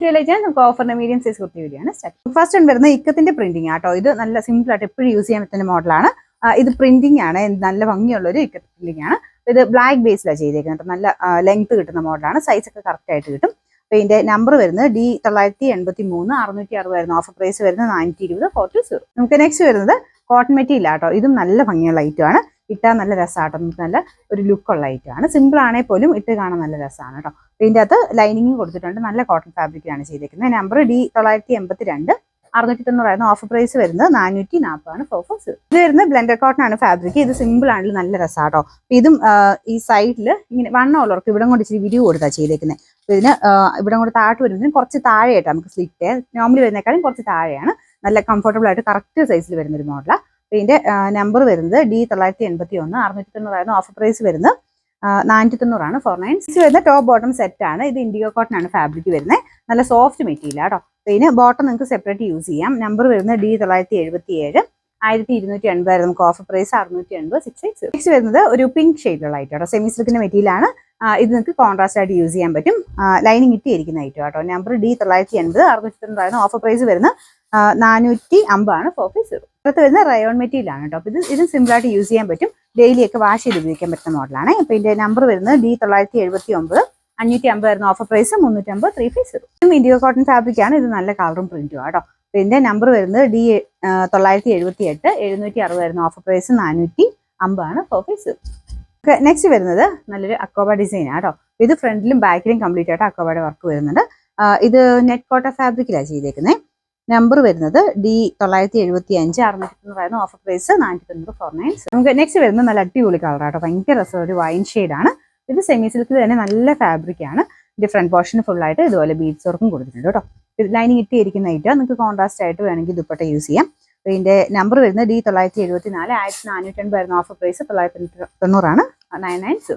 നമുക്ക് ഓഫറിന്റെ medium size kurti വീഡിയോയാണ് start. First വരുന്ന ഇക്കത്തിന്റെ പ്രിന്റിംഗ് ആട്ടോ. ഇത് നല്ല സിമ്പിൾ ആയിട്ട് എപ്പോഴും യൂസ് ചെയ്യാൻ പറ്റുന്ന മോഡലാണ്. ഇത് പ്രിന്റിംഗ് ആണ്, നല്ല ഭംഗിയുള്ള ഒരു ഇക്കത്ത് പ്രിന്റിംഗ് ആണ്. ഇത് ബ്ലാക്ക് ബേസിലാണ് ചെയ്തേക്കുന്നത്. നല്ല ലെങ്ത് കിട്ടുന്ന മോഡലാണ്, സൈസ് ഒക്കെ കറക്റ്റ് ആയിട്ട് കിട്ടും. അപ്പോൾ ഇതിന്റെ നമ്പർ വരുന്നത് D983 660 ഓഫർ പ്രൈസ് വരുന്നത് 420 420. നമുക്ക് നെക്സ്റ്റ് വരുന്നത് കോട്ടൺ മെറ്റീരിയൽ ആട്ടോ. ഇതും നല്ല ഭംഗിയുള്ള ഐറ്റം ആണ്, ഇട്ടാൽ നല്ല രസമാട്ടോ. നമുക്ക് നല്ല ഒരു ലുക്കുള്ള ഐറ്റം ആണ്. സിമ്പിൾ ആണെങ്കിൽ പോലും ഇട്ട് കാണാൻ നല്ല രസമാണ് കേട്ടോ. ഇതിൻ്റെ അകത്ത് ലൈനിങ്ങും കൊടുത്തിട്ടുണ്ട്, നല്ല കോട്ടൺ ഫാബ്രിക്കാണ് ചെയ്തേക്കുന്നത്. നമ്പർ D982 690 ഓഫർ പ്രൈസ് വരുന്നത് 440 440. ഇത് വരുന്നത് ബ്ലെൻഡർ കോട്ടൺ ആണ് ഫാബ്രിക്. ഇത് സിമ്പിൾ ആണെങ്കിൽ നല്ല രസമാട്ടോ. ഇതും ഈ സൈഡിൽ ഇങ്ങനെ വണ്ണമുള്ളവർക്ക് ഇവിടെ കൊണ്ട് ഇച്ചിരി വിരിവ് കൊടുത്താൽ ചെയ്തേക്കുന്നത്. ഇതിന് ഇവിടെ കൊണ്ട് താഴോട്ട് വരുന്നതിന് കുറച്ച് താഴെയായിട്ട് നമുക്ക് സ്ലിറ്റ് നോർമലി വരുന്നേക്കാളും കുറച്ച് താഴെയാണ്. നല്ല കംഫർട്ടബിൾ ആയിട്ട് കറക്റ്റ് സൈസിൽ വരുന്നൊരു മോഡലാണ്. ഇതിന്റെ നമ്പർ വരുന്നത് D981 690 ഓഫർ പ്രൈസ് വരുന്നത് 490 490. വരുന്ന ടോപ്പ് ബോട്ടം സെറ്റ് ആണ്. ഇത് ഇൻഡിഗോ കോട്ടൺ ആണ് ഫാബ്രിക് വരുന്നത്. നല്ല സോഫ്റ്റ് മെറ്റീരിയൽ ആട്ടോ. ഇതിന് ബോട്ടം നിങ്ങൾക്ക് സെപ്പറേറ്റ് യൂസ് ചെയ്യാം. നമ്പർ വരുന്നത് D977 1280 നമുക്ക് ഓഫർ പ്രൈസ് 680 660. നെക്സ്റ്റ് വരുന്നത് ഒരു പിങ്ക് ഷെയ്ഡിലുള്ള ഐറ്റം ആട്ടോ. സെമി സിൽക്കിന്റെ മെറ്റീരിയൽ ആണ്. ഇത് നിങ്ങൾക്ക് കോൺട്രാസ്റ്റ് ആയിട്ട് യൂസ് ചെയ്യാൻ പറ്റും. ലൈനിങ് ഇട്ടിരിക്കുന്ന ഐറ്റം ആട്ടോ. നമ്പർ D980 690 ഓഫർ പ്രൈസ് വരുന്നത് 450 450. അടുത്ത് വരുന്ന റയോൺ മെറ്റീരിയൽ ആണ് കേട്ടോ. അപ്പോൾ ഇത് സിമ്പിൾ ആയിട്ട് യൂസ് ചെയ്യാൻ പറ്റും. ഡെയിലി ഒക്കെ വാഷ് ചെയ്ത് ഉപയോഗിക്കാൻ പറ്റുന്ന മോഡലാണ്. അപ്പോൾ ഇതിന്റെ നമ്പർ വരുന്നത് D979 550 ഓഫർ പ്രൈസ് 350 350. ഇതും ഇൻഡിഗോ കോട്ടൺ ഫാബ്രിക് ആണ്. ഇത് നല്ല കളറും പ്രിന്റും ആട്ടോ. ഇതിന്റെ നമ്പർ വരുന്നത് D978 760 ഓഫർ പ്രൈസ് 450 450. നെക്സ്റ്റ് വരുന്നത് നല്ലൊരു അക്കോബ ഡിസൈൻ ആട്ടോ. ഇത് ഫ്രണ്ടിലും ബാക്കിലും കംപ്ലീറ്റ് ആയിട്ട് അക്കോബയുടെ വർക്ക് വരുന്നുണ്ട്. ഇത് നെറ്റ് കോട്ടൺ ഫാബ്രിക്കിലാണ് ചെയ്തേക്കുന്നത്. നമ്പർ വരുന്നത് D975 690 ഓഫർ പ്രൈസ് 490 490. നമുക്ക് നെക്സ്റ്റ് വരുന്നത് നല്ല അടിപൊളി കളർ ആട്ടോ. ഭയങ്കര രസം, ഒരു വൈൻ ഷെയ്ഡാണ്. ഇത് സെമി സിൽക്കിൽ തന്നെ നല്ല ഫാബ്രിക് ആണ്. ഇതിന്റെ ഫ്രണ്ട് പോർഷൻ ഫുൾ ആയിട്ട് ഇതുപോലെ ബീഡ്സ് വർക്കും കൊടുത്തിട്ടുണ്ട് കേട്ടോ. ലൈനിങ് ഇട്ടിരിക്കുന്ന ഐറ്റം നിങ്ങൾക്ക് കോൺട്രാസ്റ്റ് ആയിട്ട് വേണമെങ്കിൽ ദുപ്പട്ട യൂസ് ചെയ്യാം. ഇതിന്റെ നമ്പർ വരുന്നത് D974 1480 ഓഫർ പ്രൈസ് 990 990.